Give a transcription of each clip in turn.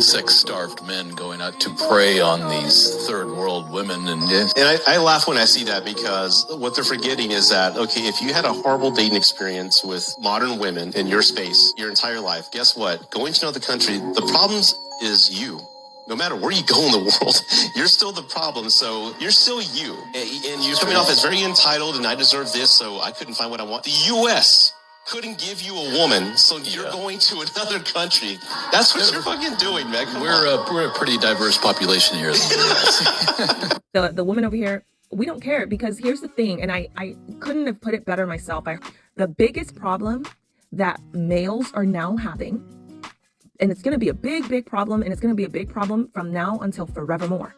sex-starved men going out to prey on these third world women. And I laugh when I see that, because what they're forgetting is that, okay, if you had a horrible dating experience with modern women in your space your entire life, guess what? Going to another country, the problems is you. No matter where you go in the world, you're still the problem. So you're still you. And you're coming off as very entitled, and I deserve this, so I couldn't find what I want. The U.S. couldn't give you a woman, so you're going to another country. That's what you're fucking doing, man. we're a pretty diverse population here. The woman over here, we don't care, because here's the thing, and I couldn't have put it better myself. The biggest problem that males are now having, and it's going to be a big problem, and it's going to be a big problem from now until forevermore,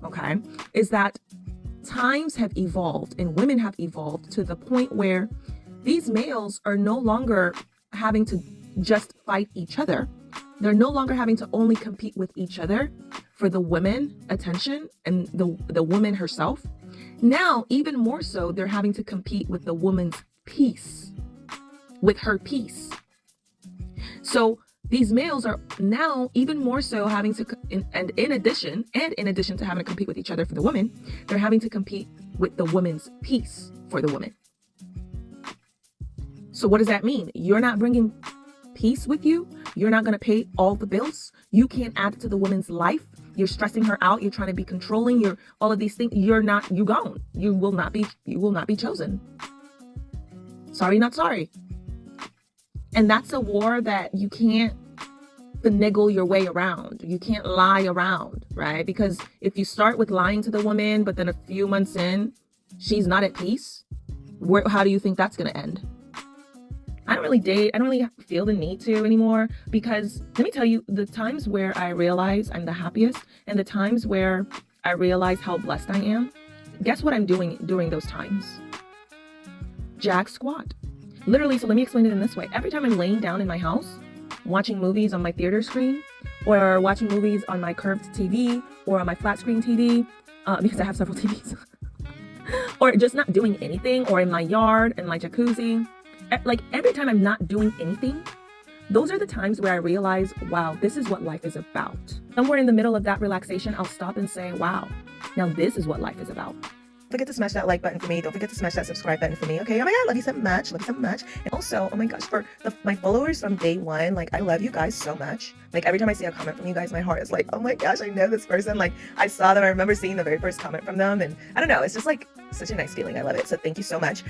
okay, is that times have evolved and women have evolved to the point where these males are no longer having to just fight each other. They're no longer having to only compete with each other for the women attention and the woman herself. Now, even more so, they're having to compete with the woman's peace, with her peace. So these males are now even more so having to, and in addition to having to compete with each other for the woman, they're having to compete with the woman's peace for the woman. So what does that mean? You're not bringing peace with you. You're not going to pay all the bills. You can't add to the woman's life. You're stressing her out. You're trying to be controlling. You're all of these things. You gone. You will not be chosen. Sorry, not sorry. And that's a war that you can't finagle your way around. You can't lie around, right? Because if you start with lying to the woman, but then a few months in, she's not at peace, how do you think that's going to end? I don't really date. I don't really feel the need to anymore, because let me tell you, the times where I realize I'm the happiest and the times where I realize how blessed I am, guess what I'm doing during those times? Jack squat. Literally, so let me explain it in this way. Every time I'm laying down in my house, watching movies on my theater screen, or watching movies on my curved TV, or on my flat screen TV, because I have several TVs, or just not doing anything, or in my yard, in my jacuzzi, like every time I'm not doing anything, those are the times where I realize, wow, this is what life is about. Somewhere in the middle of that relaxation, I'll stop and say, wow, now this is what life is about. Don't forget to smash that like button for me. Don't forget to smash that subscribe button for me. Okay. Oh my God. Love you so much. Love you so much. And also, oh my gosh, for my followers from day one, like I love you guys so much. Like every time I see a comment from you guys, my heart is like, oh my gosh, I know this person. Like I saw them. I remember seeing the very first comment from them. And I don't know. It's just like such a nice feeling. I love it. So thank you so much.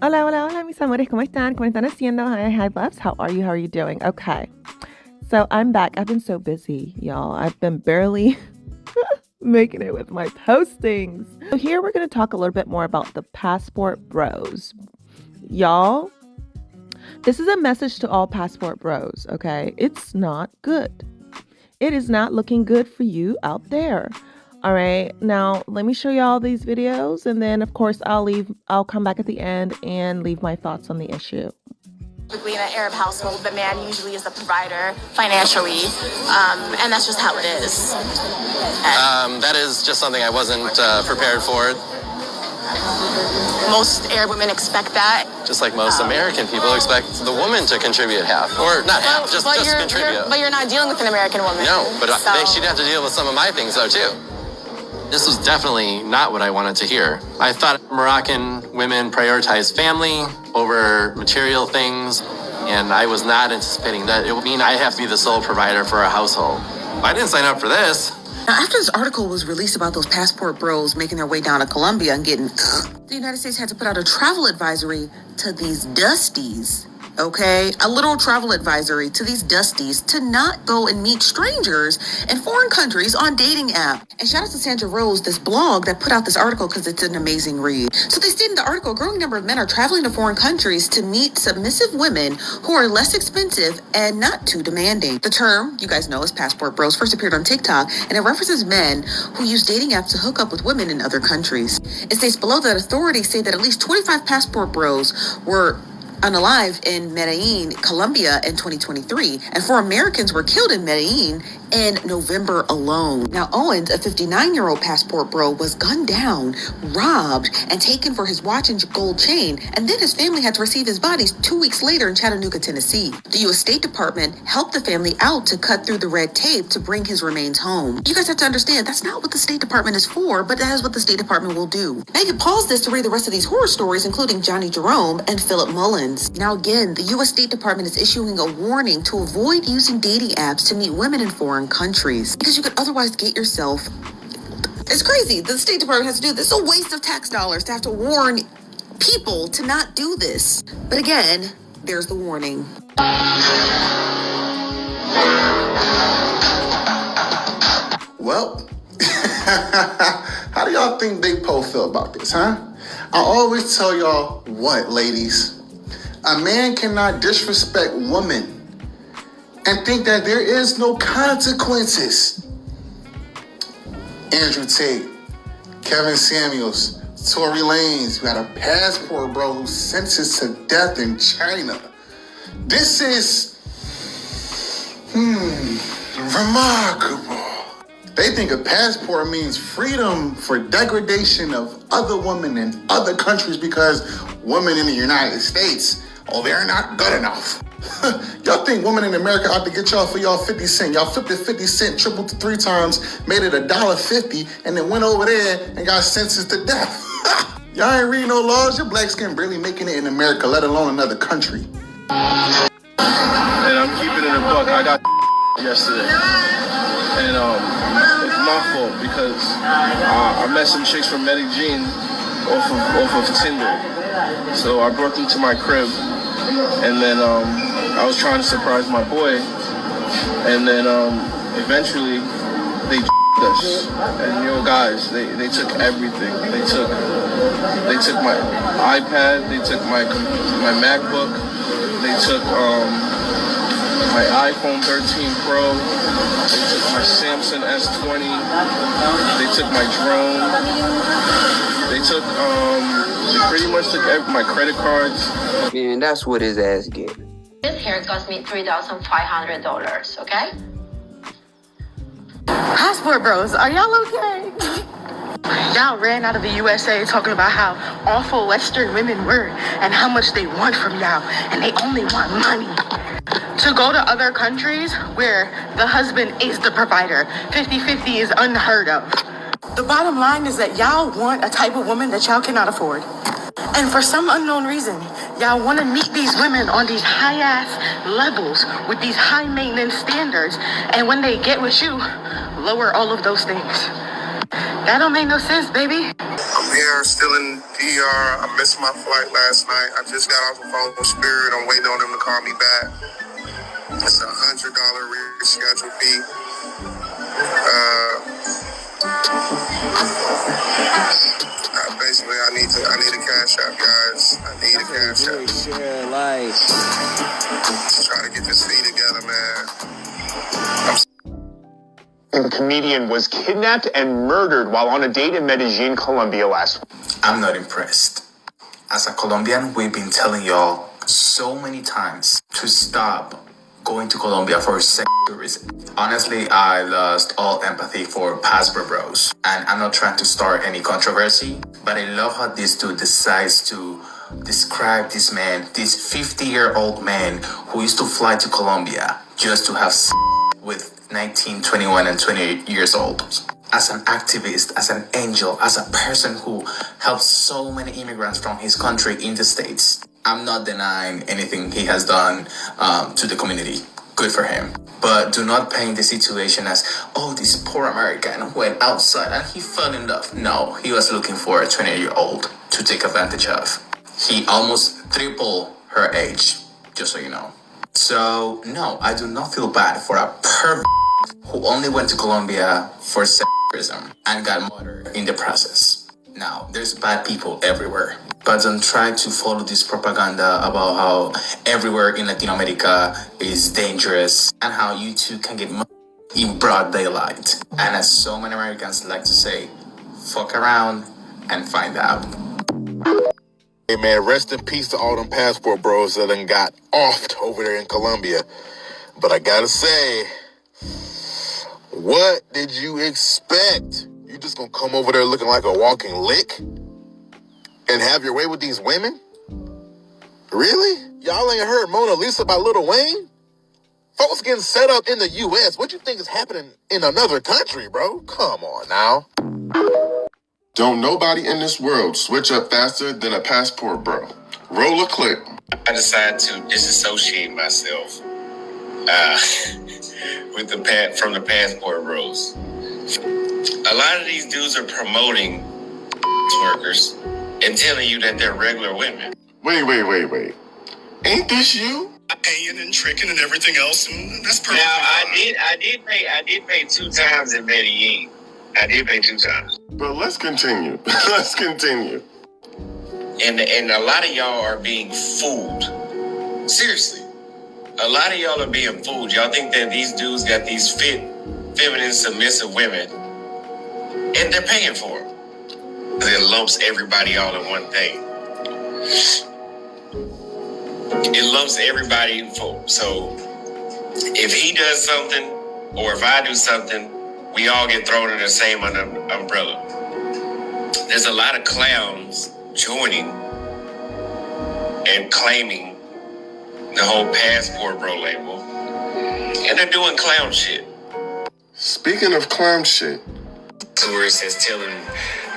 Hola, mis amores, ¿cómo están? ¿Cómo están haciendo? Hi, buffs. How are you doing? Okay. So I'm back. I've been so busy, y'all. I've been barely making it with my postings. So here we're going to talk a little bit more about the passport bros. Y'all, this is a message to all passport bros, okay? It's not good. It is not looking good for you out there. All right, now let me show y'all these videos, and then of course I'll come back at the end and leave my thoughts on the issue. Typically in an Arab household, the man usually is the provider financially, and that's just how it is. That is just something I wasn't prepared for. Most Arab women expect that. Just like most American people expect the woman to contribute half, or not half, just contribute. But you're not dealing with an American woman. No, but she'd have to deal with some of my things though too. This was definitely not what I wanted to hear. I thought Moroccan women prioritize family over material things, and I was not anticipating that it would mean I have to be the sole provider for a household. I didn't sign up for this. Now, after this article was released about those passport bros making their way down to Colombia and getting, the United States had to put out a travel advisory to these dusties Okay, a little travel advisory to these dusties to not go and meet strangers in foreign countries on dating apps. And shout out to Sandra Rose, this blog that put out this article because it's an amazing read. So they state in the article, a growing number of men are traveling to foreign countries to meet submissive women who are less expensive and not too demanding. The term, you guys know, is passport bros, first appeared on TikTok, and it references men who use dating apps to hook up with women in other countries. It states below that authorities say that at least 25 passport bros were unalive in Medellin, Colombia in 2023, and 4 Americans were killed in Medellin in November alone. Now, Owens, a 59-year-old passport bro, was gunned down, robbed, and taken for his watch and gold chain, and then his family had to receive his bodies 2 weeks later in Chattanooga, Tennessee. The U.S. State Department helped the family out to cut through the red tape to bring his remains home. You guys have to understand, that's not what the State Department is for, but that is what the State Department will do. Now, you can pause this to read the rest of these horror stories, including Johnny Jerome and Philip Mullins. Now, again, the U.S. State Department is issuing a warning to avoid using dating apps to meet women in foreign countries, because you could otherwise get yourself... It's crazy. The State Department has to do this. It's a waste of tax dollars to have to warn people to not do this. But again, there's the warning. Well, how do y'all think Big Poe feel about this, huh? I always tell y'all what, ladies? A man cannot disrespect women and think that there is no consequences. Andrew Tate, Kevin Samuels, Tory Lanez, we got a passport bro who's sentenced to death in China. This is remarkable. They think a passport means freedom for degradation of other women in other countries because women in the United States, they're not good enough. Y'all think women in America ought to get y'all for y'all 50 cents. Y'all flipped it 50 cents, tripled it 3 times, made it $1.50, and then went over there and got sentenced to death. Y'all ain't reading no laws. Your black skin barely making it in America, let alone another country. And I'm keeping it a buck. I got yesterday. And it's my fault because I met some chicks from Medellin off of Tinder. So I brought them to my crib. And then I was trying to surprise my boy. And then eventually they us. And guys, they took everything. They took my iPad, they took my MacBook, they took my iPhone 13 Pro, they took my Samsung S20, they took my drone, they pretty much took my credit cards. Man, that's what his ass get. This hair cost me $3,500, okay? Passport bros, are y'all okay? Y'all ran out of the USA talking about how awful Western women were and how much they want from y'all, and they only want money. To go to other countries where the husband is the provider, 50-50 is unheard of. The bottom line is that y'all want a type of woman that y'all cannot afford. And for some unknown reason, y'all want to meet these women on these high-ass levels with these high-maintenance standards, and when they get with you, lower all of those things. That don't make no sense, baby. I'm here, still in DR. I missed my flight last night. I just got off the phone with Spirit. I'm waiting on them to call me back. It's $100 reschedule fee. Basically, I need a cash app, guys. I need a cash app. Try to get this fee together, man. The comedian was kidnapped and murdered while on a date in Medellin, Colombia last week. I'm not impressed. As a Colombian, we've been telling y'all so many times to stop going to Colombia for sex tourism. Honestly, I lost all empathy for passport bros. And I'm not trying to start any controversy, but I love how this dude decides to describe this man, this 50-year-old man who used to fly to Colombia just to have sex with 19, 21, and 28 years old. As an activist, as an angel, as a person who helps so many immigrants from his country in the States, I'm not denying anything he has done to the community. Good for him. But do not paint the situation as, this poor American went outside and he fell in love. No, he was looking for a 20-year-old to take advantage of. He almost tripled her age just so you know. So, no, I do not feel bad for a pervert who only went to Colombia for sexism and got murdered in the process. Now, there's bad people everywhere, but don't try to follow this propaganda about how everywhere in Latin America is dangerous and how you too can get murdered in broad daylight. And as so many Americans like to say, fuck around and find out. Hey man, rest in peace to all them passport bros that done got offed over there in Colombia. But I gotta say, what did you expect? You just gonna come over there looking like a walking lick and have your way with these women? Really? Y'all ain't heard Mona Lisa by Lil Wayne? Folks getting set up in the U.S. What you think is happening in another country, bro? Come on now. Don't nobody in this world switch up faster than a passport bro. Roll a clip. I decided to disassociate myself from the passport bros. A lot of these dudes are promoting workers and telling you that they're regular women. Wait. Ain't this you? Paying and tricking and everything else, and that's perfect. Now I did pay 2 times in Medellin. I did pay 2 times. But let's continue. And a lot of y'all are being fooled. Seriously. A lot of y'all are being fooled. Y'all think that these dudes got these fit, feminine, submissive women, and they're paying for them. It lumps everybody all in one thing. It lumps everybody for. So if he does something, or if I do something, we all get thrown in the same umbrella. There's a lot of clowns joining and claiming the whole passport bro label, and they're doing clown shit. Speaking of clown shit, Tourists is telling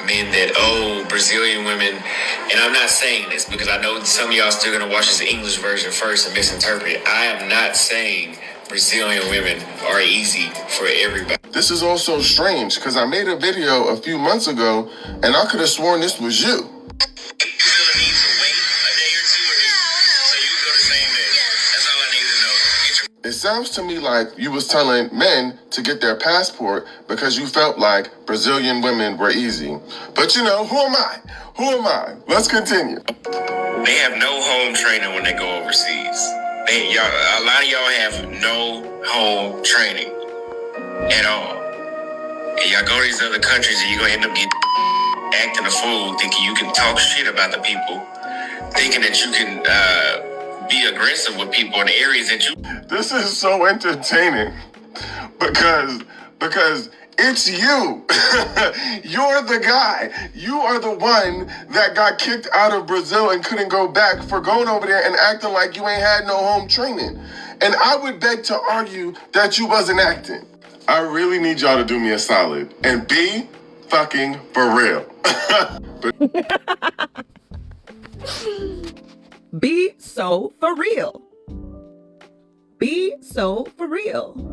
men that, oh, Brazilian women, and I'm not saying this because I know some of y'all still gonna watch this English version first and misinterpret it. I am not saying Brazilian women are easy for everybody. this is also strange because I made a video a few months ago and I could have sworn this was you. It sounds to me like you was telling men to get their passport because you felt like Brazilian women were easy. But you know, who am I? Let's continue. They have no home training when they go overseas. A lot of y'all have no home training at all. And y'all go to these other countries and you're going to end up acting a fool, thinking you can talk shit about the people, thinking that you can be aggressive with people in the areas that you... This is so entertaining because it's you. You're the guy. You are the one that got kicked out of Brazil and couldn't go back for going over there and acting like you ain't had no home training. And I would beg to argue that you wasn't acting. I really need y'all to do me a solid and be fucking for real. Be so for real. Be so for real.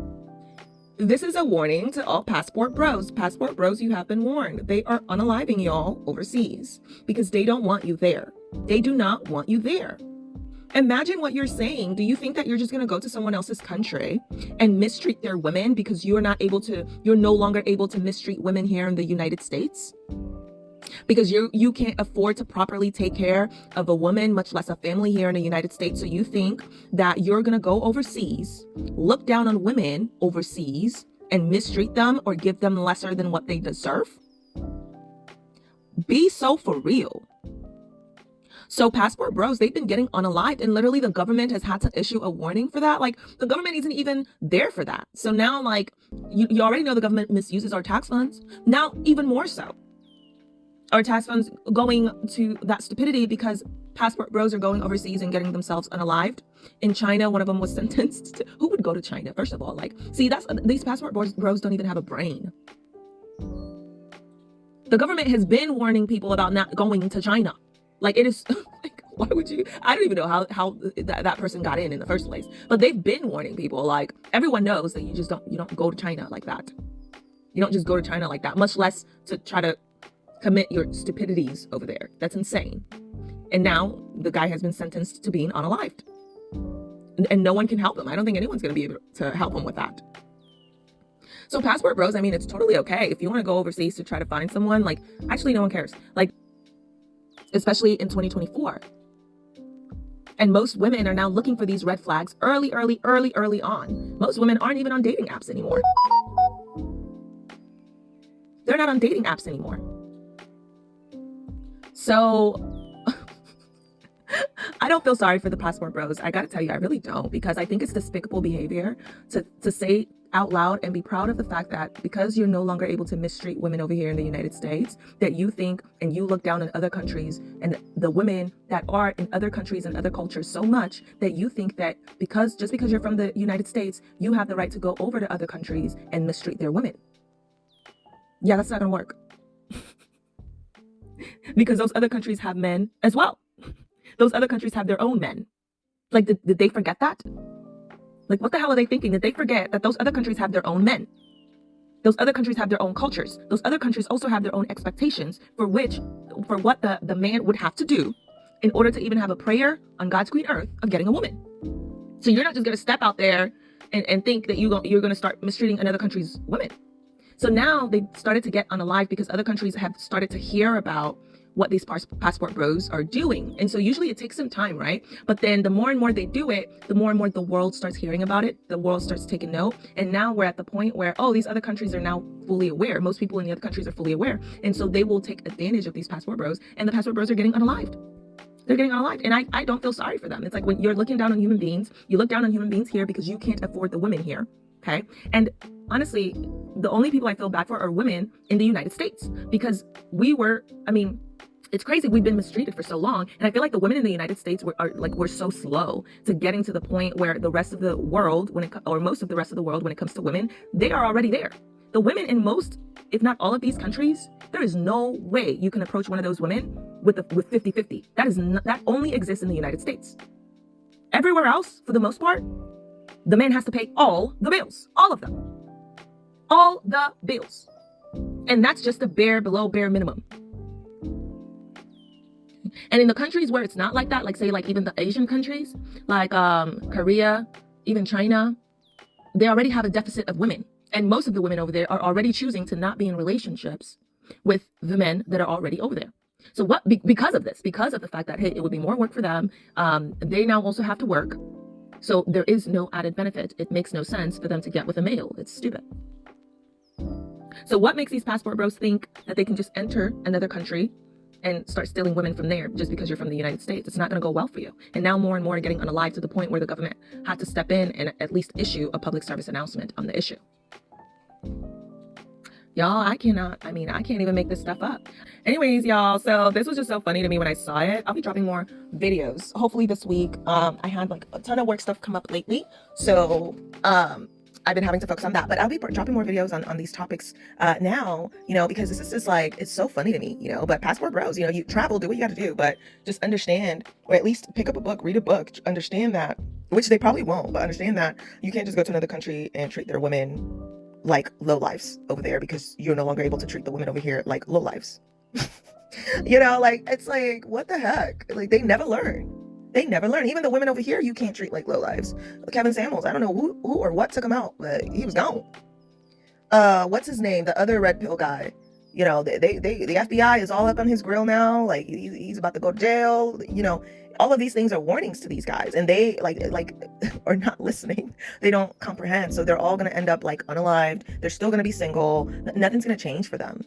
This is a warning to all passport bros. Passport bros, you have been warned. They are unaliving y'all overseas because they don't want you there. They do not want you there. Imagine what you're saying. Do you think that you're just going to go to someone else's country and mistreat their women because you're no longer able to mistreat women here in the United States? Because you can't afford to properly take care of a woman, much less a family here in the United States. So you think that you're going to go overseas, look down on women overseas and mistreat them or give them lesser than what they deserve? Be so for real. So passport bros, they've been getting unalived, and literally the government has had to issue a warning for that. Like, the government isn't even there for that. So now, like, you already know the government misuses our tax funds. Now, even more so. Our tax funds going to that stupidity because passport bros are going overseas and getting themselves unalived. In China, one of them was sentenced to... Who would go to China, first of all? Like, see, these passport bros don't even have a brain. The government has been warning people about not going to China. Like, it is... Like, why would you... I don't even know how that person got in the first place. But they've been warning people. Like, everyone knows that you don't go to China like that. You don't just go to China like that, much less to try to commit your stupidities over there. That's insane. And now the guy has been sentenced to being unalived. and no one can help him. I don't think anyone's going to be able to help him with that. So passport bros, I mean, it's totally okay. If you want to go overseas to try to find someone, like, actually, no one cares. Like, especially in 2024. And most women are now looking for these red flags early on. Most women aren't even on dating apps anymore. They're not on dating apps anymore. So I don't feel sorry for the passport bros. I gotta tell you, I really don't, because I think it's despicable behavior to say out loud and be proud of the fact that because you're no longer able to mistreat women over here in the United States, that you think and you look down on other countries and the women that are in other countries and other cultures so much that you think that just because you're from the United States, you have the right to go over to other countries and mistreat their women. Yeah, that's not gonna work. Because those other countries have men as well. Those other countries have their own men. Like, did they forget that? Like, what the hell are they thinking? Did they forget that those other countries have their own men? Those other countries have their own cultures. Those other countries also have their own expectations for what the man would have to do in order to even have a prayer on God's green earth of getting a woman. So you're not just going to step out there and think that you're going to start mistreating another country's women. So now they started to get unalived because other countries have started to hear about what these passport bros are doing. And so usually it takes some time, right? But then the more and more they do it, the more and more the world starts hearing about it. The world starts taking note. And now we're at the point where, oh, these other countries are now fully aware. Most people in the other countries are fully aware. And so they will take advantage of these passport bros. And the passport bros are getting unalived. They're getting unalived. And I don't feel sorry for them. It's like when you're looking down on human beings, you look down on human beings here because you can't afford the women here. Okay. And honestly, the only people I feel bad for are women in the United States, because it's crazy. We've been mistreated for so long. And I feel like the women in the United States we're so slow to getting to the point where the rest of the world, most of the rest of the world, when it comes to women, they are already there. The women in most, if not all of these countries, there is no way you can approach one of those women with 50-50. That only exists in the United States. Everywhere else, for the most part, the man has to pay all the bills, all of them, all the bills. And that's just below bare minimum. And in the countries where it's not like that, like say like even the Asian countries, like Korea, even China, they already have a deficit of women. And most of the women over there are already choosing to not be in relationships with the men that are already over there. So because of the fact that, hey, it would be more work for them, they now also have to work. So there is no added benefit. It makes no sense for them to get with a male. It's stupid. So what makes these passport bros think that they can just enter another country and start stealing women from there just because you're from the United States? It's not going to go well for you. And now more and more are getting unalived to the point where the government had to step in and at least issue a public service announcement on the issue. Y'all, I can't even make this stuff up. Anyways, y'all, so this was just so funny to me when I saw it. I'll be dropping more videos, hopefully this week. I had like a ton of work stuff come up lately. So, I've been having to focus on that, but I'll be dropping more videos on these topics now, because this is just like, it's so funny to me, but passport bros, you travel, do what you got to do, but just understand, or at least pick up a book, read a book, understand that, which they probably won't, but understand that you can't just go to another country and treat their women like lowlifes over there because you're no longer able to treat the women over here like lowlifes. It's like, what the heck? Like, they never learn. Even the women over here, you can't treat like lowlives. Kevin Samuels, I don't know who or what took him out, but he was gone. What's his name? The other red pill guy. The FBI is all up on his grill now. Like, he's about to go to jail. All of these things are warnings to these guys, and they are not listening. They don't comprehend. So they're all going to end up like unalived. They're still going to be single. Nothing's going to change for them.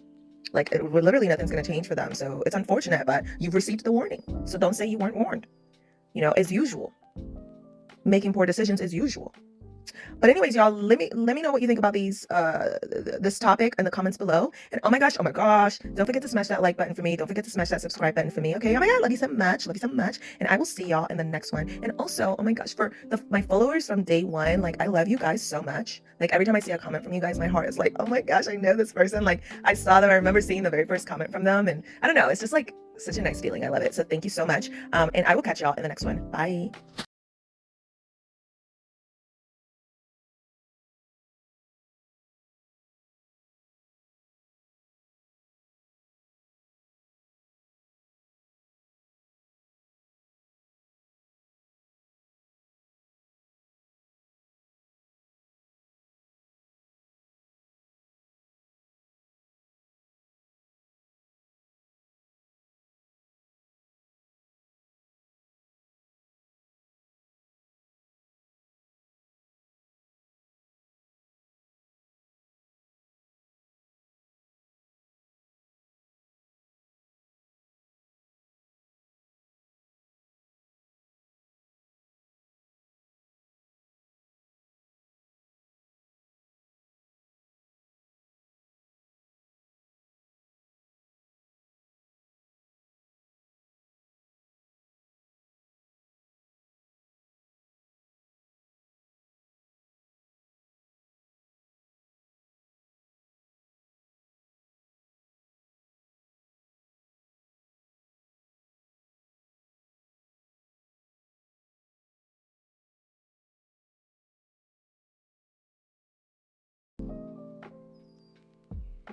Literally nothing's going to change for them. So it's unfortunate, but you've received the warning. So don't say you weren't warned. As usual. Making poor decisions as usual. But anyways, y'all, let me know what you think about this topic in the comments below. And oh my gosh, don't forget to smash that like button for me. Don't forget to smash that subscribe button for me. Okay, oh my god, love you so much. And I will see y'all in the next one. And also, oh my gosh, for my followers from day one, I love you guys so much. Every time I see a comment from you guys, my heart is like, oh my gosh, I know this person. I saw them. I remember seeing the very first comment from them, and I don't know, it's just such a nice feeling. I love it. So thank you so much. And I will catch y'all in the next one. Bye.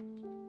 it.